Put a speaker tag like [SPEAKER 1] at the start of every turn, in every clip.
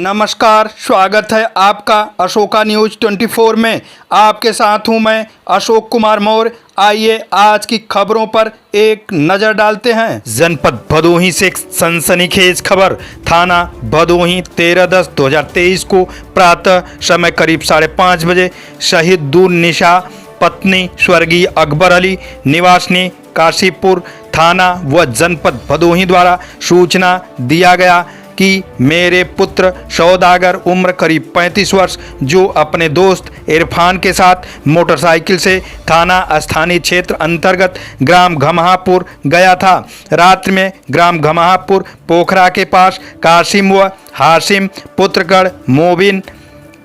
[SPEAKER 1] नमस्कार, स्वागत है आपका अशोका न्यूज़ 24 में। आपके साथ हूं मैं अशोक कुमार मौर्य। आइए आज की खबरों पर एक नज़र डालते हैं। जनपद भदोही से सनसनीखेज खबर। थाना भदोही 13/10/2023 को प्रातः समय करीब 5:30 बजे शहीद दूर निशा पत्नी स्वर्गीय अकबर अली निवासनी काशीपुर थाना व जनपद भदोही द्वारा सूचना दिया गया कि मेरे पुत्र सौदागर उम्र करीब 35 वर्ष जो अपने दोस्त इरफान के साथ मोटरसाइकिल से थाना स्थानीय क्षेत्र अंतर्गत ग्राम घमहापुर गया था। रात में ग्राम घमहापुर पोखरा के पास कासिम व हाशिम पुत्रगढ़ मोबिन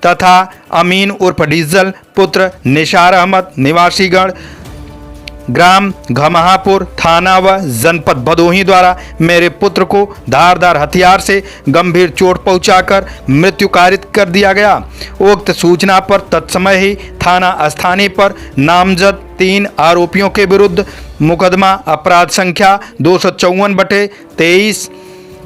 [SPEAKER 1] तथा अमीन उर्फ डीजल पुत्र निसार अहमद निवासीगढ़ ग्राम घमहापुर थाना व जनपद भदोही द्वारा मेरे पुत्र को धारदार हथियार से गंभीर चोट पहुंचाकर मृत्यु कारित कर दिया गया। उक्त सूचना पर तत्समय ही थाना स्थानीय पर नामजद 3 आरोपियों के विरुद्ध मुकदमा अपराध संख्या 254/23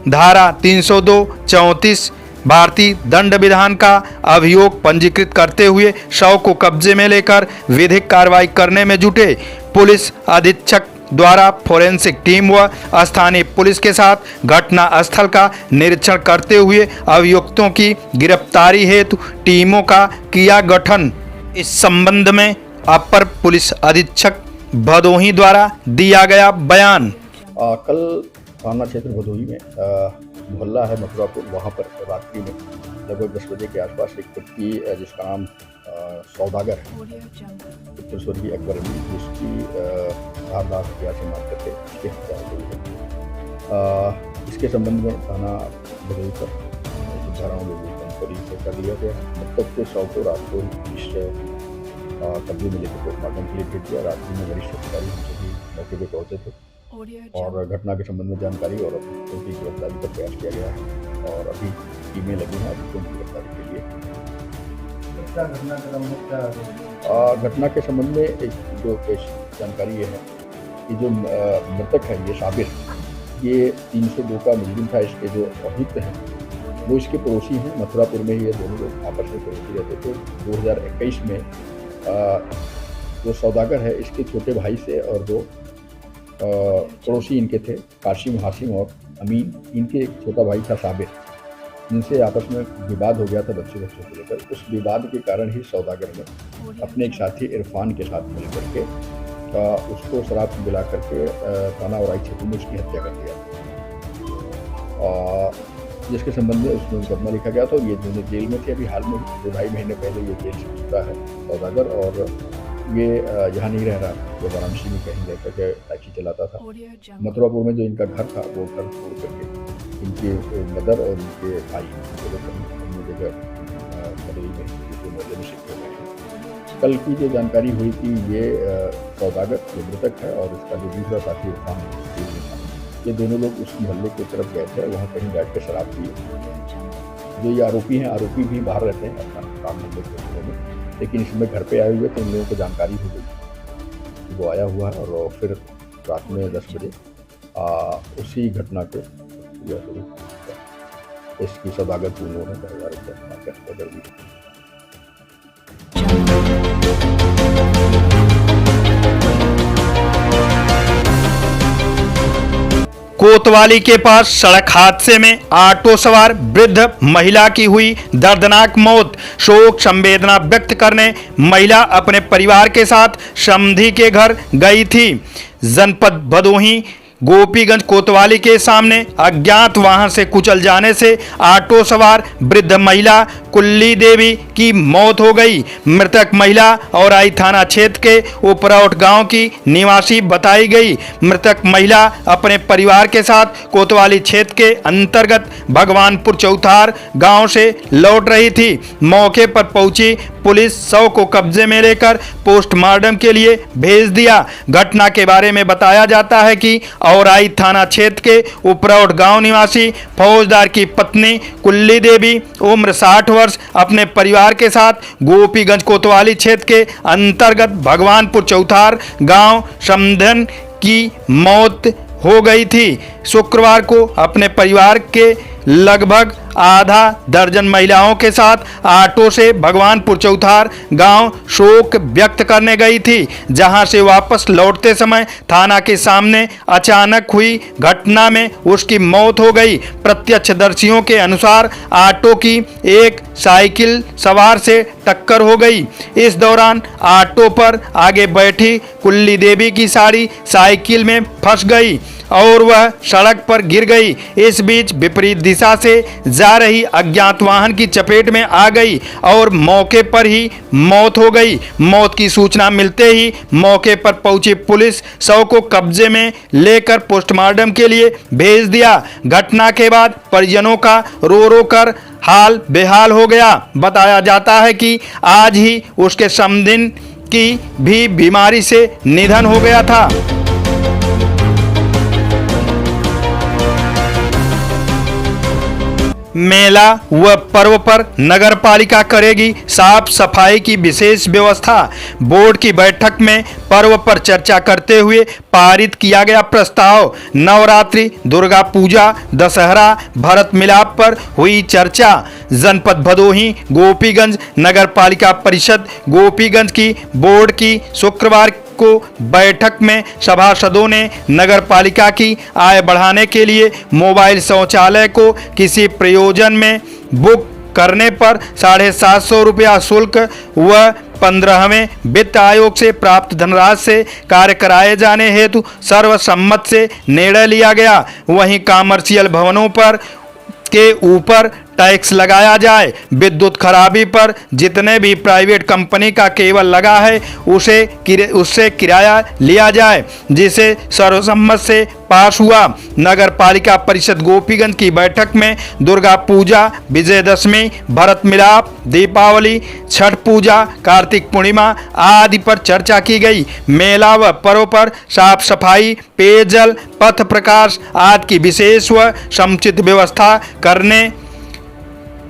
[SPEAKER 1] धारा 302-34 भारतीय दंड विधान का अभियोग पंजीकृत करते हुए शव को कब्जे में लेकर विधिक कार्रवाई करने में जुटे। पुलिस अधीक्षक द्वारा फोरेंसिक टीम व स्थानीय पुलिस के साथ घटना स्थल का निरीक्षण करते हुए अभियुक्तों की गिरफ्तारी हेतु टीमों का किया गठन। इस संबंध में अपर पुलिस अधीक्षक भदोही द्वारा दिया गया बयान।
[SPEAKER 2] कल थाना क्षेत्र भदोही में मोहल्ला है मथुरापुर, वहाँ पर रात्रि में लगभग 10 बजे के आसपास एक व्यक्ति जिसका नाम सौदागर है पुत्र स्वर्गीय अकबर अली जिसकी धारदार हथियार से मार करके उसकी हत्या हो गई है। इसके संबंध में थाना भदोही पर धाराओं में कर दिया गया। मृतक के शव को रात को इस कब्जे में लेकर पोस्टमार्टम के लिए भेज दिया। रात्रि में वरिष्ठ अधिकारी हम सभी मौके पर पहुंचे थे और घटना के संबंध में जानकारी और अभियुक्तों की गिरफ्तारी का प्रयास किया गया है और अभी टीमें लगी हैं अभियुक्तों की गिरफ्तारी के लिए। घटना के संबंध में एक जो जानकारी ये है कि जो मृतक है ये साबिर, ये 302 का मुजरिम था। इसके जो अभियुक्त हैं वो इसके पड़ोसी हैं। मथुरापुर में ही ये दोनों लोग आपस में पड़ोसी रहते थे। 2021 में जो सौदागर है इसके छोटे भाई से और दो पड़ोसी इनके थे कासिम हाशिम और अमीन, इनके एक छोटा भाई था साबिर, जिनसे आपस में विवाद हो गया था बच्चों को लेकर। उस विवाद के कारण ही सौदागर ने अपने एक साथी इरफान के साथ मिल करके उसको शराब पिला करके थाना औराई क्षेत्र में उसकी हत्या कर दिया, जिसके संबंध में उसमें मुकदमा लिखा गया। तो ये दोनों जेल में थे। अभी हाल में 2-2.5 महीने पहले ये जेल से छूटा है सौदागर और ये यहाँ नहीं रह रहा। वो वाराणसी में कहीं रह करके टैक्सी चलाता था। मथुरापुर में जो इनका घर था वो घर छोड़ करके इनके मदर और इनके भाई अन्य जगह भदोही में मोहल्ले में शिफ्ट हो गए। कल की जो जानकारी हुई थी ये सौदागर जो मृतक है और इसका जो दूसरा साथी इरफान था, ये दोनों लोग उस मोहल्ले की तरफ गए थे। वहाँ कहीं बैठ कर शराब पी। जो ये आरोपी हैं, आरोपी भी बाहर रहते हैं अपना काम धंधे के में, लेकिन इसमें घर पे आए हुए तो इन लोगों को जानकारी हो गई वो आया हुआ है और फिर रात में 10 बजे उसी घटना को इसकी सौदागर को उन्होंने 10,000 रुपये कर दी।
[SPEAKER 1] कोतवाली के पास सड़क हादसे में ऑटो सवार वृद्ध महिला की हुई दर्दनाक मौत। शोक संवेदना व्यक्त करने महिला अपने परिवार के साथ समधी के घर गई थी। जनपद भदोही गोपीगंज कोतवाली के सामने अज्ञात वाहन से कुचल जाने से ऑटो सवार वृद्ध महिला कुल्ली देवी की मौत हो गई। मृतक महिला औराई थाना क्षेत्र के उपरौठ गांव की निवासी बताई गई। मृतक महिला अपने परिवार के साथ कोतवाली क्षेत्र के अंतर्गत भगवानपुर चौथार गांव से लौट रही थी। मौके पर पहुंची पुलिस शव को कब्जे में लेकर पोस्टमार्टम के लिए भेज दिया। घटना के बारे में बताया जाता है कि औराई थाना क्षेत्र के उपरौठ गांव निवासी फौजदार की पत्नी कुल्ली देवी उम्र 60 वर्ष अपने परिवार के साथ गोपीगंज कोतवाली क्षेत्र के अंतर्गत भगवानपुर चौथार गांव समधन की मौत हो गई थी। शुक्रवार को अपने परिवार के लगभग आधा दर्जन महिलाओं के साथ ऑटो से भगवानपुर चौथार गांव शोक व्यक्त करने गई थी, जहां से वापस लौटते समय थाना के सामने अचानक हुई घटना में उसकी मौत हो गई। प्रत्यक्षदर्शियों के अनुसार ऑटो की एक साइकिल सवार से टक्कर हो गई। इस दौरान ऑटो पर आगे बैठी कुल्ली देवी की साड़ी साइकिल में फंस गई और वह सड़क पर गिर गई। इस बीच विपरीत दिशा से जा रही अज्ञात वाहन की चपेट में आ गई और मौके पर ही मौत हो गई। मौत की सूचना मिलते ही मौके पर पहुंची पुलिस शव को कब्जे में लेकर पोस्टमार्टम के लिए भेज दिया। घटना के बाद परिजनों का रो रो कर हाल बेहाल हो गया। बताया जाता है कि आज ही उसके समधिन की भी बीमारी से निधन हो गया था। मेला व पर्व पर नगर पालिका करेगी साफ सफाई की विशेष व्यवस्था। बोर्ड की बैठक में पर्व पर चर्चा करते हुए पारित किया गया प्रस्ताव। नवरात्रि, दुर्गा पूजा, दशहरा, भरत मिलाप पर हुई चर्चा। जनपद भदोही गोपीगंज नगर पालिका परिषद गोपीगंज की बोर्ड की शुक्रवार को बैठक में सभासदों ने नगर पालिका की आय बढ़ाने के लिए मोबाइल शौचालय को किसी प्रयोजन में बुक करने पर 750 रुपया शुल्क व 15वें वित्त आयोग से प्राप्त धनराशि से कार्य कराए जाने हेतु सर्वसम्मत से निर्णय लिया गया। वहीं कॉमर्शियल भवनों पर के ऊपर टैक्स लगाया जाए। विद्युत खराबी पर जितने भी प्राइवेट कंपनी का केबल लगा है उससे किराया लिया जाए, जिसे सर्वसम्मत से पास हुआ। नगर पालिका परिषद गोपीगंज की बैठक में दुर्गा पूजा, विजयदशमी, भरत मिलाप, दीपावली, छठ पूजा, कार्तिक पूर्णिमा आदि पर चर्चा की गई। मेला व पर्व पर साफ सफाई, पेयजल, पथ प्रकाश आदि की विशेष व समुचित व्यवस्था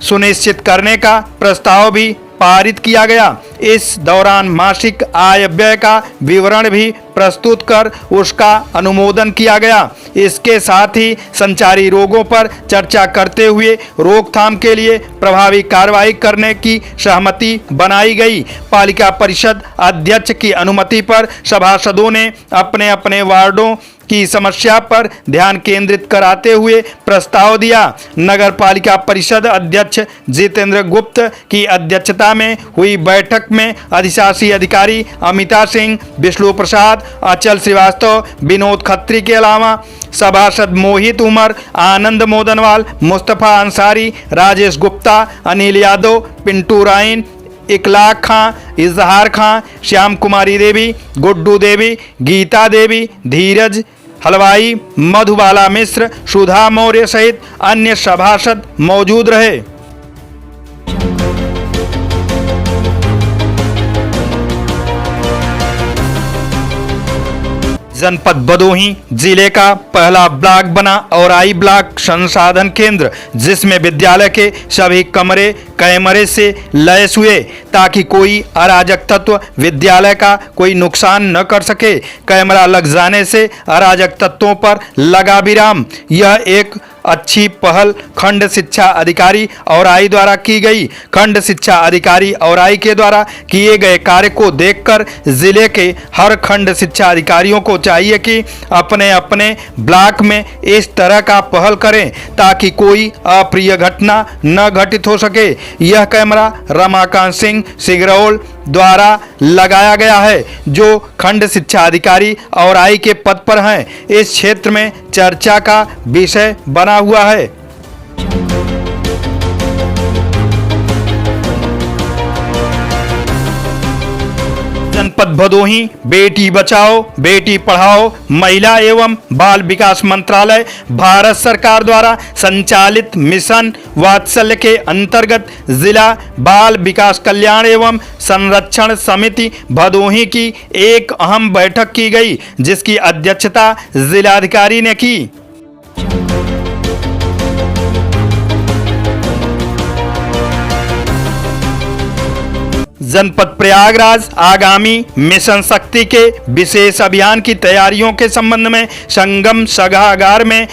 [SPEAKER 1] सुनिश्चित करने का प्रस्ताव भी पारित किया गया। इस दौरान मासिक आय व्यय का विवरण भी प्रस्तुत कर उसका अनुमोदन किया गया। इसके साथ ही संचारी रोगों पर चर्चा करते हुए रोकथाम के लिए प्रभावी कार्रवाई करने की सहमति बनाई गई। पालिका परिषद अध्यक्ष की अनुमति पर सभासदों ने अपने अपने वार्डों की समस्या पर ध्यान केंद्रित कराते हुए प्रस्ताव दिया। नगर पालिका परिषद अध्यक्ष जितेंद्र गुप्त की अध्यक्षता में हुई बैठक में अधिशासी अधिकारी अमिता सिंह, विष्णु प्रसाद, अचल श्रीवास्तव, विनोद खत्री के अलावा सभासद मोहित उमर, आनंद मोदनवाल, मुस्तफ़ा अंसारी, राजेश गुप्ता, अनिल यादव, पिंटू राइन, इकलाक खां, इजहार खां, श्याम कुमारी देवी, गुड्डू देवी, गीता देवी, धीरज हलवाई, मधुबाला मिश्र, सुधा मौर्य सहित अन्य सभासद मौजूद रहे। जनपद भदोही जिले का पहला ब्लॉक बना औराई ब्लॉक संसाधन केंद्र, जिसमें विद्यालय के सभी कमरे कैमरे से लैस हुए ताकि कोई अराजक तत्व विद्यालय का कोई नुकसान न कर सके। कैमरा लग जाने से अराजक तत्वों पर लगा विराम। यह एक अच्छी पहल खंड शिक्षा अधिकारी औराई द्वारा की गई। खंड शिक्षा अधिकारी औराई के द्वारा किए गए कार्य को देखकर जिले के हर खंड शिक्षा अधिकारियों को चाहिए कि अपने अपने ब्लॉक में इस तरह का पहल करें ताकि कोई अप्रिय घटना न घटित हो सके। यह कैमरा रमाकांत सिंह सिगरौल द्वारा लगाया गया है, जो खंड शिक्षा अधिकारी औराई के पद पर हैं। इस क्षेत्र में चर्चा का विषय बना हुआ है। जनपद भदोही बेटी बचाओ बेटी पढ़ाओ महिला एवं बाल विकास मंत्रालय भारत सरकार द्वारा संचालित मिशन वात्सल्य के अंतर्गत जिला बाल विकास कल्याण एवं संरक्षण समिति भदोही की एक अहम बैठक की गई, जिसकी अध्यक्षता जिलाधिकारी ने की। जनपद प्रयागराज आगामी मिशन शक्ति के विशेष अभियान की तैयारियों के संबंध में संगम सभागार में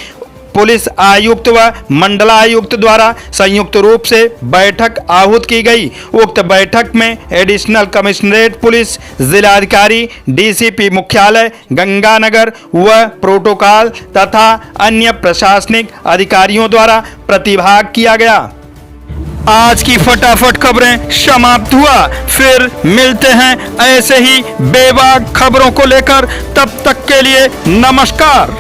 [SPEAKER 1] पुलिस आयुक्त व मंडलायुक्त द्वारा संयुक्त रूप से बैठक आहूत की गई। उक्त बैठक में एडिशनल कमिश्नरेट पुलिस, जिलाधिकारी, डीसीपी मुख्यालय गंगानगर व प्रोटोकॉल तथा अन्य प्रशासनिक अधिकारियों द्वारा प्रतिभाग किया गया। आज की फटाफट खबरें समाप्त हुआ, फिर मिलते हैं ऐसे ही बेबाक खबरों को लेकर। तब तक के लिए नमस्कार।